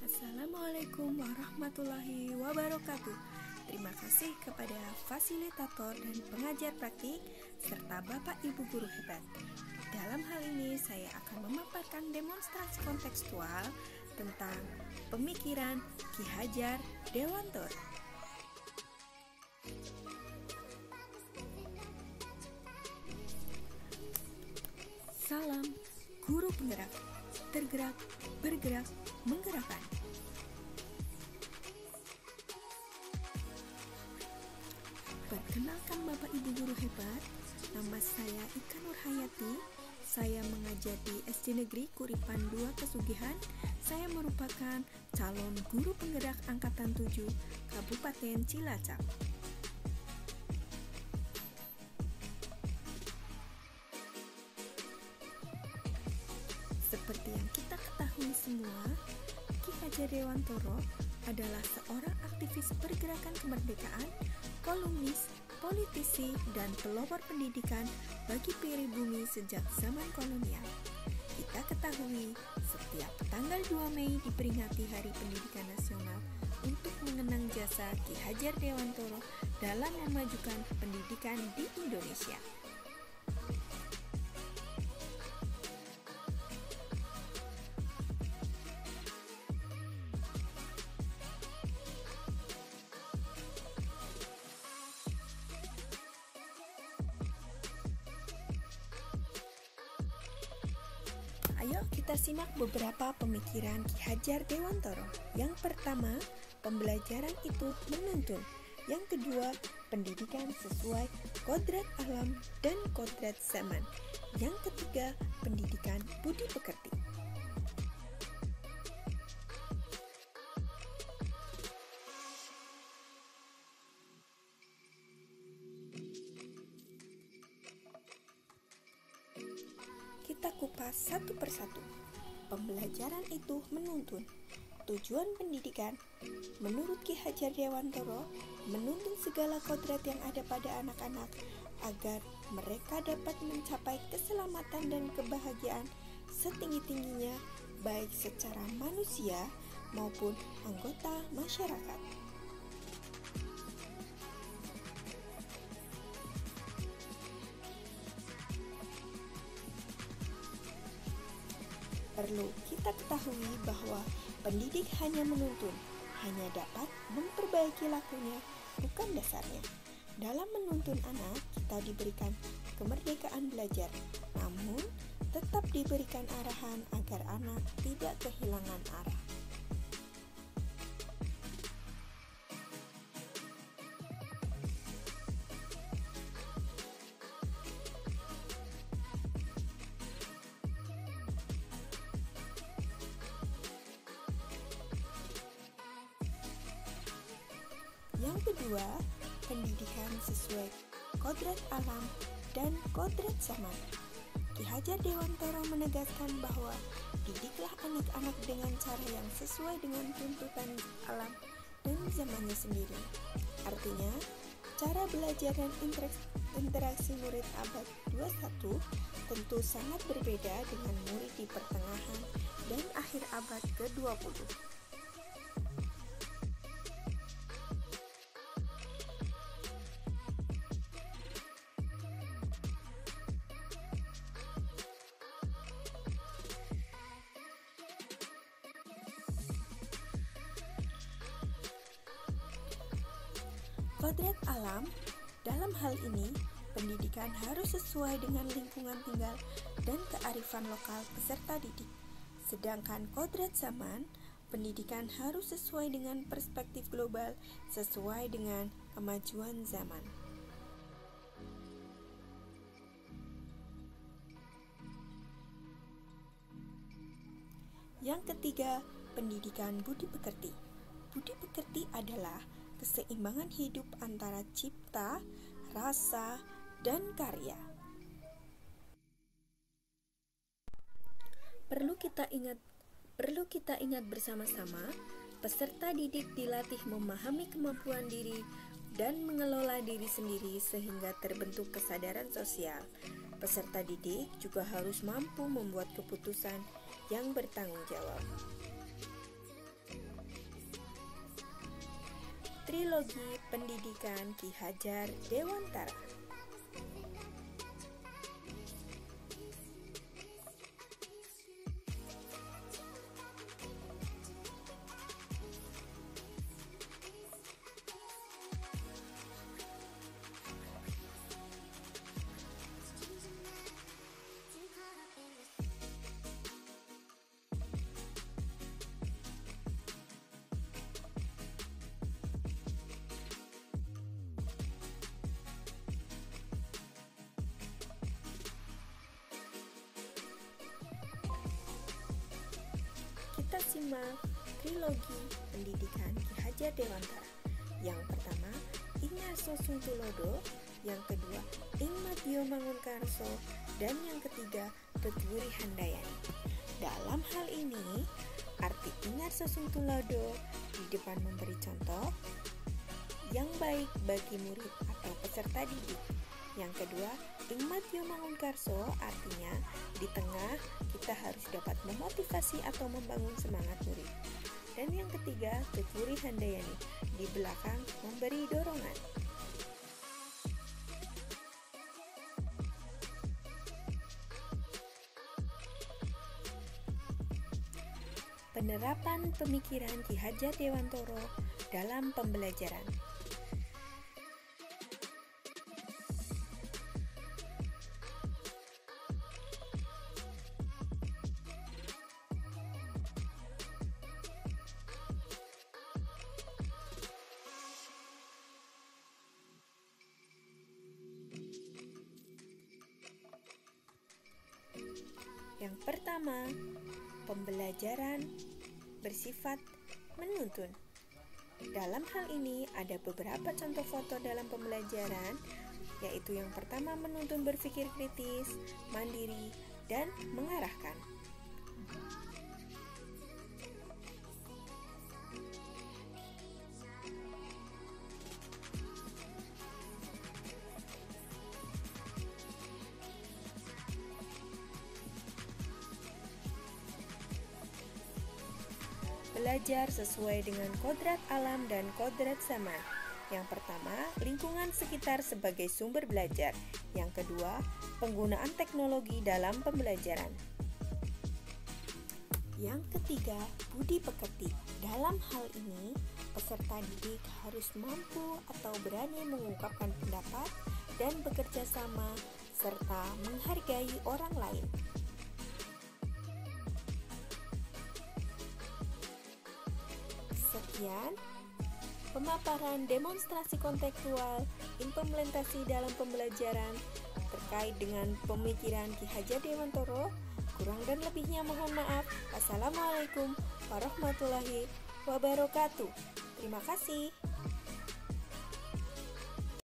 Assalamualaikum warahmatullahi wabarakatuh. Terima kasih kepada fasilitator dan pengajar praktik serta Bapak Ibu guru hebat. Dalam hal ini saya akan memaparkan demonstrasi kontekstual tentang pemikiran Ki Hajar Dewantara. Salam guru penggerak, tergerak, bergerak, menggerakkan. Perkenalkan Bapak Ibu guru hebat, nama saya Ika Nurhayati. Saya mengajar di SD Negeri Kuripan 2 Pesugihan. Saya merupakan calon guru penggerak Angkatan 7 Kabupaten Cilacap. Seperti yang kita ketahui semua, Ki Hajar Dewantara adalah seorang aktivis pergerakan kemerdekaan, kolumnis, politisi, dan pelopor pendidikan bagi pribumi sejak zaman kolonial. Kita ketahui, setiap tanggal 2 Mei diperingati Hari Pendidikan Nasional untuk mengenang jasa Ki Hajar Dewantara dalam memajukan pendidikan di Indonesia. Ayo kita simak beberapa pemikiran Ki Hajar Dewantara. Yang pertama, pembelajaran itu menuntun. Yang kedua, pendidikan sesuai kodrat alam dan kodrat zaman. Yang ketiga, pendidikan budi pekerti. Kita kupas satu persatu. Pembelajaran itu menuntun. Tujuan pendidikan, menurut Ki Hajar Dewantara, menuntun segala kodrat yang ada pada anak-anak agar mereka dapat mencapai keselamatan dan kebahagiaan setinggi-tingginya, baik secara manusia maupun anggota masyarakat. Perlu kita ketahui bahwa pendidik hanya menuntun, hanya dapat memperbaiki lakunya, bukan dasarnya. Dalam menuntun anak, kita diberikan kemerdekaan belajar, namun tetap diberikan arahan agar anak tidak kehilangan arah. Yang kedua, pendidikan sesuai kodrat alam dan kodrat zaman. Ki Hajar Dewantara menegaskan bahwa didiklah anak-anak dengan cara yang sesuai dengan tuntutan alam dan zamannya sendiri. Artinya, cara belajar dan interaksi murid abad 21 tentu sangat berbeda dengan murid di pertengahan dan akhir abad ke-20. Kodrat alam, dalam hal ini, pendidikan harus sesuai dengan lingkungan tinggal dan kearifan lokal peserta didik. Sedangkan kodrat zaman, pendidikan harus sesuai dengan perspektif global sesuai dengan kemajuan zaman. Yang ketiga, pendidikan budi pekerti. Budi pekerti adalah keseimbangan hidup antara cipta, rasa, dan karya. Perlu kita ingat bersama-sama, peserta didik dilatih memahami kemampuan diri dan mengelola diri sendiri sehingga terbentuk kesadaran sosial. Peserta didik juga harus mampu membuat keputusan yang bertanggung jawab. Trilogi Pendidikan Ki Hajar Dewantara. Kita simak Trilogi Pendidikan Ki Hajar Dewantara. Yang pertama, Ingarso Sungtulodo. Yang kedua, Ing Madyo Mangunkarso. Dan yang ketiga, Tutwuri Handayani. Dalam hal ini, arti Ingarso Sungtulodo di depan memberi contoh yang baik bagi murid atau peserta didik. Yang kedua, Ing Madyo Mangunkarso artinya di tengah kita harus dapat memotivasi atau membangun semangat murid. Dan yang ketiga, Tutwuri Handayani, di belakang memberi dorongan. Penerapan pemikiran Ki Hajar Dewantara dalam pembelajaran. Yang pertama, pembelajaran bersifat menuntun. Dalam hal ini ada beberapa contoh foto dalam pembelajaran, yaitu yang pertama menuntun berpikir kritis, mandiri, dan mengarahkan. Belajar sesuai dengan kodrat alam dan kodrat zaman. Yang pertama, lingkungan sekitar sebagai sumber belajar. Yang kedua, penggunaan teknologi dalam pembelajaran. Yang ketiga, budi pekerti. Dalam hal ini, peserta didik harus mampu atau berani mengungkapkan pendapat dan bekerja sama serta menghargai orang lain. Sekian pemaparan demonstrasi kontekstual implementasi dalam pembelajaran terkait dengan pemikiran Ki Hajar Dewantara. Kurang dan lebihnya mohon maaf. Wassalamualaikum warahmatullahi wabarakatuh. Terima kasih.